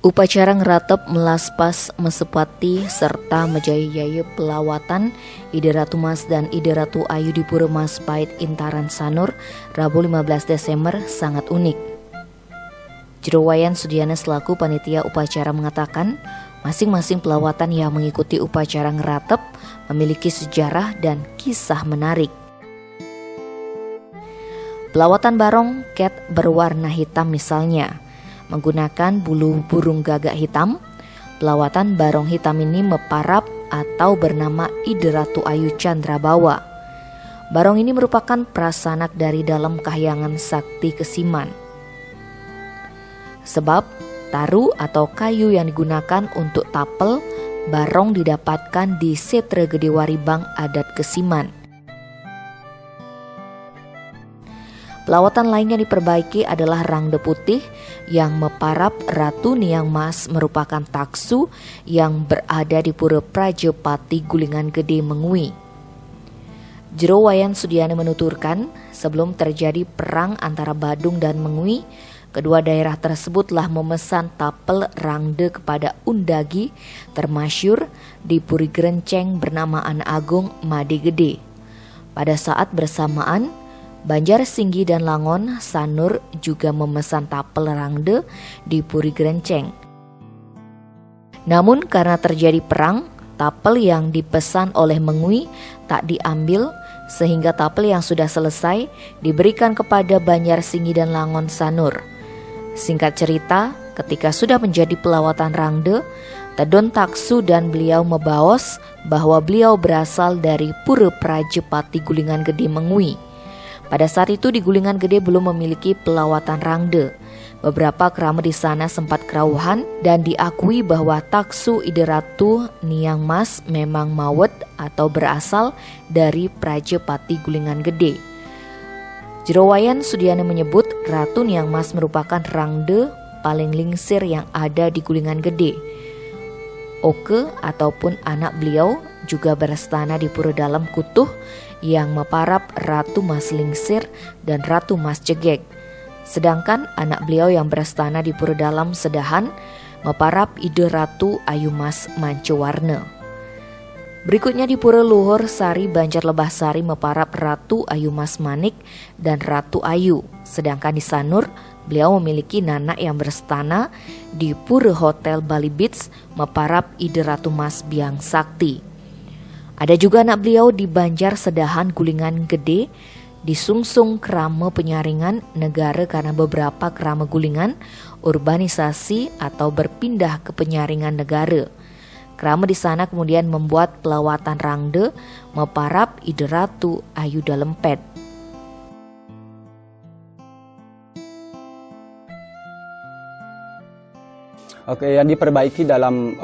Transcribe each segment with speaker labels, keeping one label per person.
Speaker 1: Upacara ngeratep melaspas mesepati serta menjayai pelawatan Ide Ratu Mas dan Ide Ratu Ayu di Pura Majapahit Intaran Sanur Rabu 15 Desember sangat unik. Jero Wayan Sudiana selaku panitia upacara mengatakan masing-masing pelawatan yang mengikuti upacara ngeratep memiliki sejarah dan kisah menarik. Pelawatan barong ket berwarna hitam misalnya menggunakan bulu burung gagak hitam. Pelawatan barong hitam ini meparap atau bernama Ide Ratu Ayu Candrabawa. Barong ini merupakan prasanak dari dalam kahyangan sakti Kesiman. Sebab taru atau kayu yang digunakan untuk tapel barong didapatkan di Setre Gede Waribang adat Kesiman. Pelawatan lain yang diperbaiki adalah rangde putih yang meparap Ratu Niang Mas merupakan taksu yang berada di Pura Prajepati Gulingan Gede Mengui. Jero Wayan Sudiana menuturkan sebelum terjadi perang antara Badung dan Mengui, kedua daerah tersebutlah memesan tapel rangde kepada undagi termasyur di Puri Gerenceng bernama Anak Agung Made Gede. Pada saat bersamaan, Banjar Singgi dan Langon Sanur juga memesan tapel rangde di Puri Gerenceng. Namun karena terjadi perang, tapel yang dipesan oleh Mengui tak diambil sehingga tapel yang sudah selesai diberikan kepada Banjar Singgi dan Langon Sanur. Singkat cerita, ketika sudah menjadi pelawatan rangde, Tedon taksu dan beliau membaos bahwa beliau berasal dari Pura Prajepati Gulingan Gede Mengui. Pada saat itu di Gulingan Gede belum memiliki pelawatan rangde. Beberapa kerama di sana sempat kerauhan dan diakui bahwa taksu Ide Ratu Niang Mas memang mawet atau berasal dari Prajepati Gulingan Gede. Jero Wayan Sudiana menyebut Ratu Niang Mas merupakan rangde paling lingsir yang ada di Gulingan Gede. Oke ataupun anak beliau juga berastana di Pura Dalam Kutuh yang meparap Ratu Mas Lingsir dan Ratu Mas Cegek. Sedangkan anak beliau yang berastana di Pura Dalam Sedahan meparap Ide Ratu Ayu Mas Mancewarna. Berikutnya di Pura Luhur Sari Banjar Lebah Sari meparap Ratu Ayu Mas Manik dan Ratu Ayu. Sedangkan di Sanur beliau memiliki nanak yang berastana di Pura Hotel Bali Beach meparap Ide Ratu Mas Biang Sakti. Ada juga anak beliau di Banjar Sedahan Gulingan Gede disungsung kerama penyaringan negara karena beberapa kerama gulingan urbanisasi atau berpindah ke penyaringan negara. Kerama di sana kemudian membuat pelawatan rangde meparap Ide Ratu Ayu Dalempet.
Speaker 2: Oke, yang diperbaiki dalam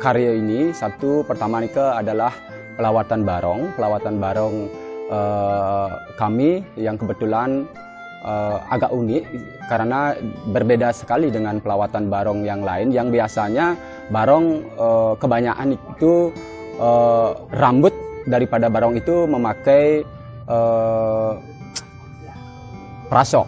Speaker 2: karya ini, satu pertama adalah pelawatan barong. Pelawatan barong kami yang kebetulan agak unik karena berbeda sekali dengan pelawatan barong yang lain. Yang biasanya barong kebanyakan itu rambut daripada barong itu memakai prasok.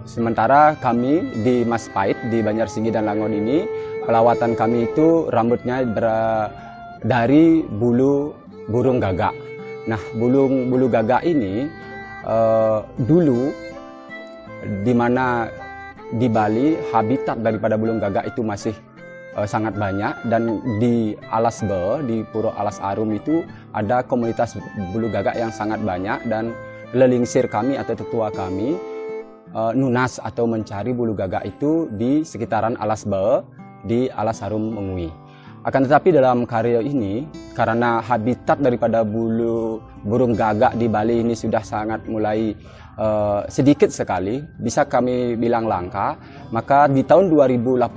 Speaker 2: Sementara kami di Majapahit, di Banjar Singgi dan Langon ini, pelawatan kami itu rambutnya dari bulu burung gagak. Nah, bulu gagak ini dulu di mana di Bali habitat daripada burung gagak itu masih sangat banyak, dan di Alasbe, di Pura Alas Arum itu ada komunitas bulu gagak yang sangat banyak, dan lelingsir kami atau tetua kami nunas atau mencari bulu gagak itu di sekitaran Alasbe, di Alas Harum Mengui. Akan tetapi dalam karya ini, karena habitat daripada bulu burung gagak di Bali ini sudah sangat mulai sedikit sekali, bisa kami bilang langka, maka di tahun 2018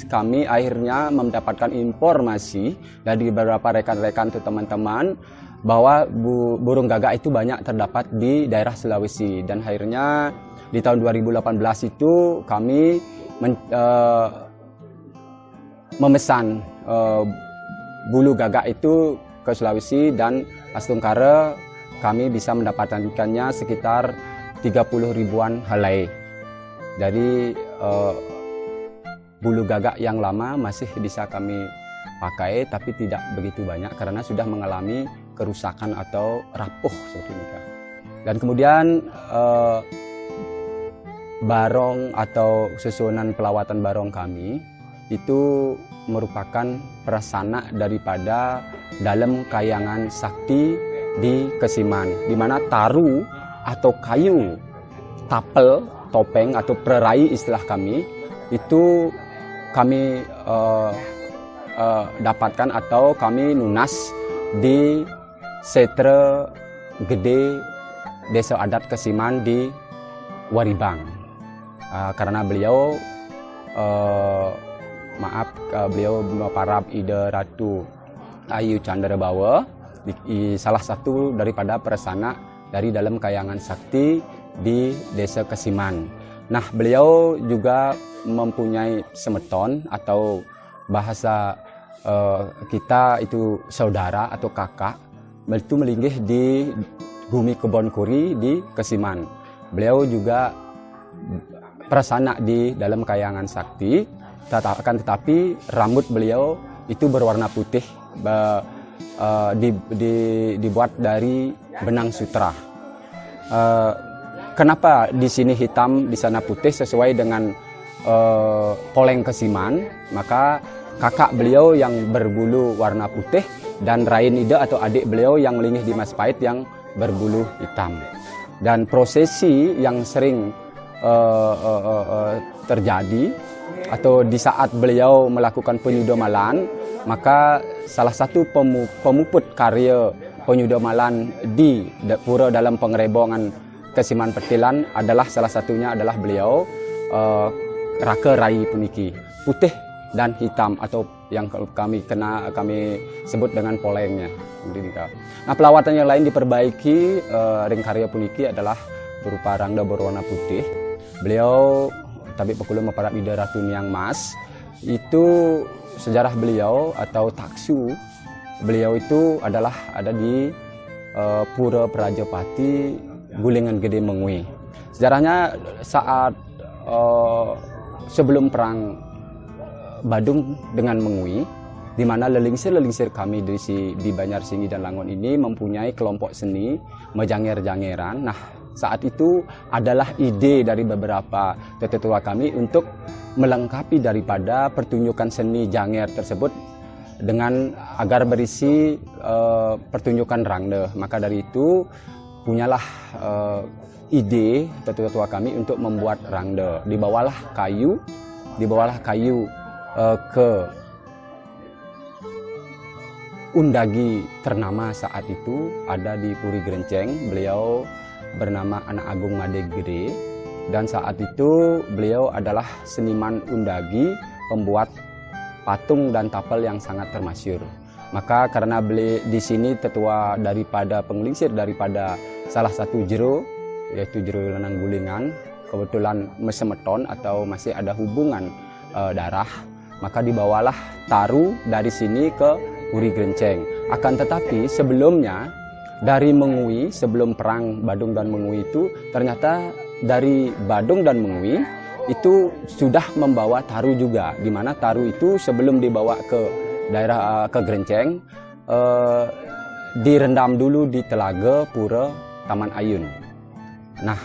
Speaker 2: kami akhirnya mendapatkan informasi dari beberapa rekan-rekan atau teman-teman bahwa burung gagak itu banyak terdapat di daerah Sulawesi, dan akhirnya di tahun 2018 itu kami memesan bulu gagak itu ke Sulawesi, dan Astungkara kami bisa mendapatkannya sekitar 30 ribuan helai. Jadi bulu gagak yang lama masih bisa kami pakai, tapi tidak begitu banyak karena sudah mengalami kerusakan atau rapuh seperti ini. Dan kemudian barong atau susunan pelawatan barong kami itu merupakan prasana daripada dalam kayangan sakti di Kesiman, di mana taru atau kayu tapel, topeng atau perai istilah kami, itu kami dapatkan atau kami nunas di setre gede desa adat Kesiman di Waribang. Karena beliau beliau Parab Ida Ratu Ayu Candrabawa, salah satu daripada persana dari dalam kayangan sakti di desa Kesiman. Nah, beliau juga mempunyai semeton atau bahasa kita itu saudara atau kakak, itu melinggih di bumi Kebon Kuri di Kesiman. Beliau juga persana di dalam kayangan sakti, tetapi rambut beliau itu berwarna putih, dibuat dari benang sutra. Kenapa di sini hitam, di sana putih sesuai dengan poleng Kesiman? Maka kakak beliau yang berbulu warna putih dan Rain Ida atau adik beliau yang melinggih di Majapahit yang berbulu hitam. Dan prosesi yang sering terjadi atau di saat beliau melakukan penyudomalan, maka salah satu pemuput karya penyudomalan di pura dalam pengerebongan Kesiman Petilan adalah salah satunya adalah beliau Raka Rai puniki, putih dan hitam atau yang kami sebut dengan polengnya. Nah, pelawatan yang lain diperbaiki ring karya puniki adalah berupa rangda berwarna putih. Beliau Tabib Pekulu Maparab Ida Ratu Niang Mas, itu sejarah beliau atau taksu beliau itu adalah ada di Pura Prajapati Gulingan Gede Mengui. Sejarahnya saat sebelum perang Badung dengan Mengui, di mana lelingsir kami di Banjar Singgi dan Langon ini mempunyai kelompok seni mejanger-jangeran. Nah, saat itu adalah ide dari beberapa tetua kami untuk melengkapi daripada pertunjukan seni janger tersebut dengan agar berisi pertunjukan rangde. Maka dari itu punyalah ide tetua kami untuk membuat rangde. Dibawalah kayu ke undagi ternama saat itu ada di Puri Gerenceng. Beliau bernama Anak Agung Made Gede, dan saat itu beliau adalah seniman undagi, pembuat patung dan tapel yang sangat termasyur. Maka karena beliau di sini tetua daripada penglingsir daripada salah satu jero, yaitu jero Lenang Gulingan, kebetulan mesemeton atau masih ada hubungan darah, maka dibawalah taru dari sini ke Puri Gerenceng. Akan tetapi sebelumnya dari Mengui, sebelum perang Badung dan Mengui itu, ternyata dari Badung dan Mengui itu sudah membawa taru juga, di mana taru itu sebelum dibawa ke daerah ke Gerenceng direndam dulu di Telaga Pura Taman Ayun. Nah,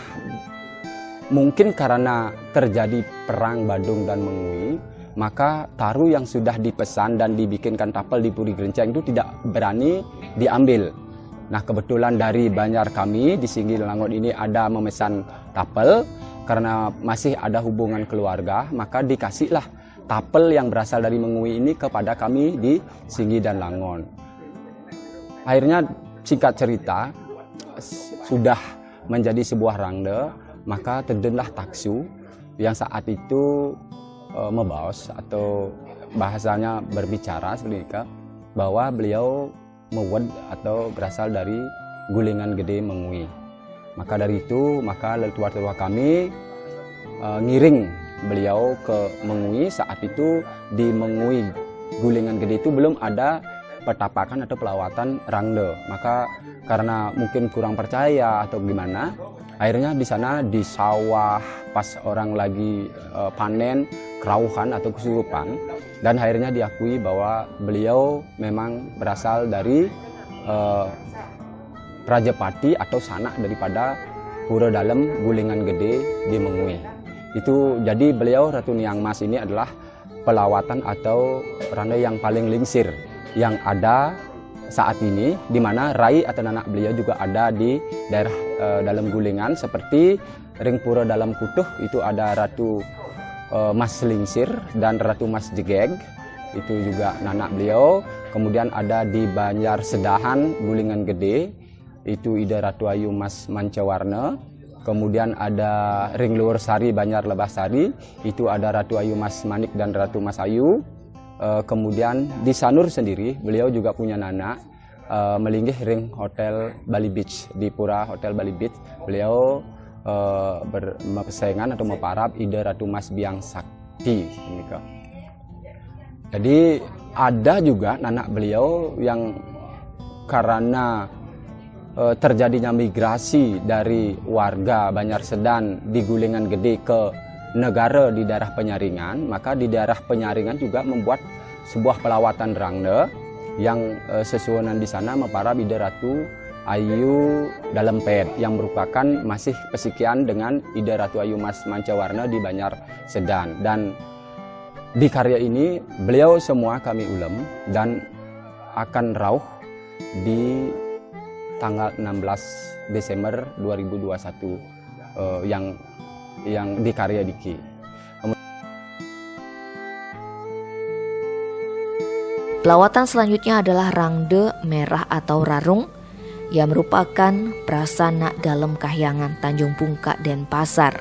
Speaker 2: mungkin karena terjadi perang Badung dan Mengui, maka taru yang sudah dipesan dan dibikinkan tapel di Puri Gerenceng itu tidak berani diambil. Nah, kebetulan dari Banjar kami di Singgi dan Langon ini ada memesan tapel, karena masih ada hubungan keluarga, maka dikasihlah tapel yang berasal dari Mengui ini kepada kami di Singgi dan Langon. Akhirnya singkat cerita, sudah menjadi sebuah rangde, maka terdenlah taksu yang saat itu mebaos atau bahasanya berbicara seperti bahwa beliau mewed atau berasal dari Gulingan Gede Mengui. Maka dari itu, maka tetua kami ngiring beliau ke Mengui. Saat itu di Mengui Gulingan Gede itu belum ada petapakan atau pelawatan Rangde. Maka karena mungkin kurang percaya atau gimana, akhirnya di sana di sawah pas orang lagi panen kerauhan atau kesurupan, dan akhirnya diakui bahwa beliau memang berasal dari Rajapati atau sanak daripada Pura Dalem Gulingan Gede di Mengui. Itu jadi beliau Ratu Niang Mas ini adalah pelawatan atau Rangde yang paling lingsir yang ada saat ini, di mana rai atau anak beliau juga ada di daerah dalam Gulingan, seperti Ring Pura Dalam Kutuh itu ada Ratu Mas Lingsir dan Ratu Mas Jegeg, itu juga anak beliau. Kemudian ada di Banjar Sedahan Gulingan Gede itu Ida Ratu Ayu Mas Mancawarna. Kemudian ada Ring Luhur Sari Banjar Lebahsari, itu ada Ratu Ayu Mas Manik dan Ratu Mas Ayu. Kemudian di Sanur sendiri beliau juga punya anak melinggih Ring Hotel Bali Beach, di Pura Hotel Bali Beach. Beliau berpesaingan atau meparab Ida Ratu Mas Biang Sakti. Jadi ada juga anak beliau yang karena terjadinya migrasi dari warga Banjar Sedan di Gulingan Gede ke negara di daerah Penyaringan, maka di daerah Penyaringan juga membuat sebuah pelawatan Rangde yang sesuonan di sana meparab Ida Ratu Ayu Dalempet yang merupakan masih pesikian dengan Ida Ratu Ayu Mas Mancawarna di Banjar Sedan. Dan di karya ini beliau semua kami ulem dan akan rauh di tanggal 16 Desember 2021 yang di karya Diki.
Speaker 1: Pelawatan selanjutnya adalah Rangde Merah atau Rarung yang merupakan prasana dalam kahyangan Tanjung Bungka Denpasar.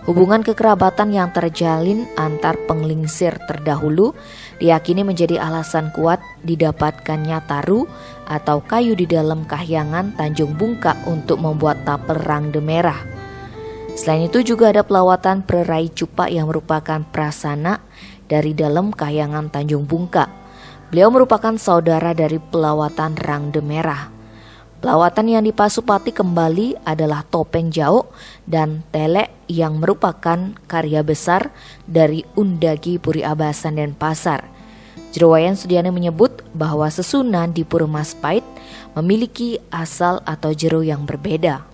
Speaker 1: Hubungan kekerabatan yang terjalin antar penglingsir terdahulu diyakini menjadi alasan kuat didapatkannya taru atau kayu di dalam kahyangan Tanjung Bungka untuk membuat tapel Rangde Merah. Selain itu juga ada pelawatan Prerai Cupak yang merupakan prasana dari dalam kahyangan Tanjung Bungka. Beliau merupakan saudara dari pelawatan Rangde Merah. Pelawatan yang dipasupati kembali adalah Topeng Jauk dan Telek yang merupakan karya besar dari Undagi Puri Abasan Denpasar. Jerowayan Sudiana menyebut bahwa sesunan di Pura Maspait memiliki asal atau jero yang berbeda.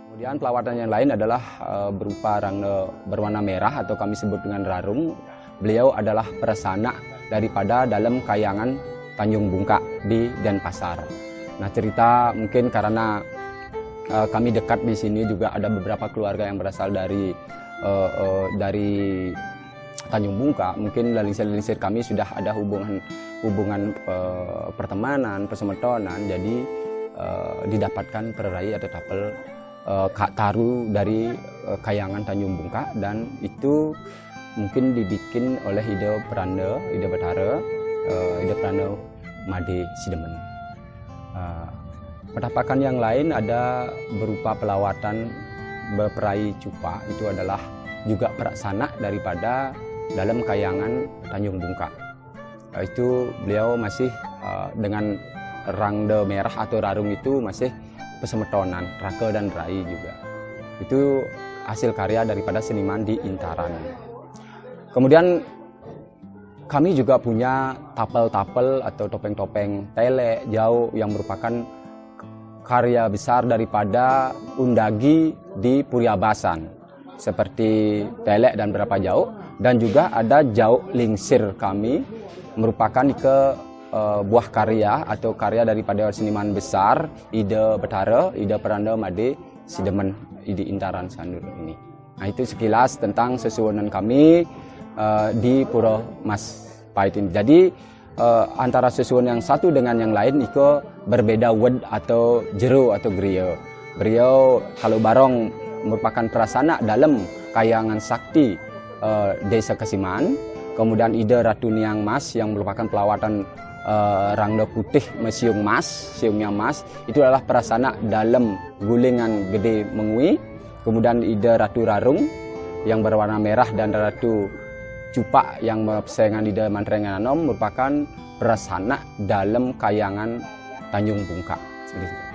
Speaker 2: Kemudian pelawatan yang lain adalah berupa Rangde berwarna merah atau kami sebut dengan Rarung. Beliau adalah prasana daripada dalam kayangan Tanjung Bungka di Denpasar. Nah, cerita mungkin karena kami dekat di sini juga ada beberapa keluarga yang berasal dari Tanjung Bungka. Mungkin lingsir-lingsir kami sudah ada hubungan pertemanan, persemetonan. Jadi didapatkan perai atau tapel taru dari kayangan Tanjung Bungka, dan itu mungkin dibikin oleh Ida Betara, Ida Prana Made Sidemen. Petapakan yang lain ada berupa pelawatan Beperai Cupak, itu adalah juga prasana daripada dalam kayangan Tanjung Bungka. Itu beliau masih dengan Rangde Merah atau Rarung itu masih pesemetonan, Rake dan Rai juga. Itu hasil karya daripada seniman di Intaran. Kemudian kami juga punya tapel-tapel atau topeng-topeng Telek Jauk yang merupakan karya besar daripada Undagi di Puri Abasan, seperti Telek dan beberapa Jauk, dan juga ada Jauk Lingsir kami merupakan buah karya atau karya daripada seniman besar Ida Betara, Ida Prana Made Sidemen di Intaran Sanur ini. Nah, itu sekilas tentang sesuonan kami di Pura Maspait ini. Jadi antara sesuon yang satu dengan yang lain itu berbeda wed atau jero atau griya. Beliau kalau Barong merupakan prasana dalam kayangan sakti Desa Kasiman. Kemudian Ida Ratu Niang Mas yang merupakan pelawatan Rangde Putih Siung Mas, itu adalah prasana dalam Gulingan Gede Mengui. Kemudian Ida Ratu Rarung yang berwarna merah dan ratu cupak yang persaingan di dalam Manterengan Anom merupakan beras sanak dalam kayangan Tanjung Bungka. Seperti itu.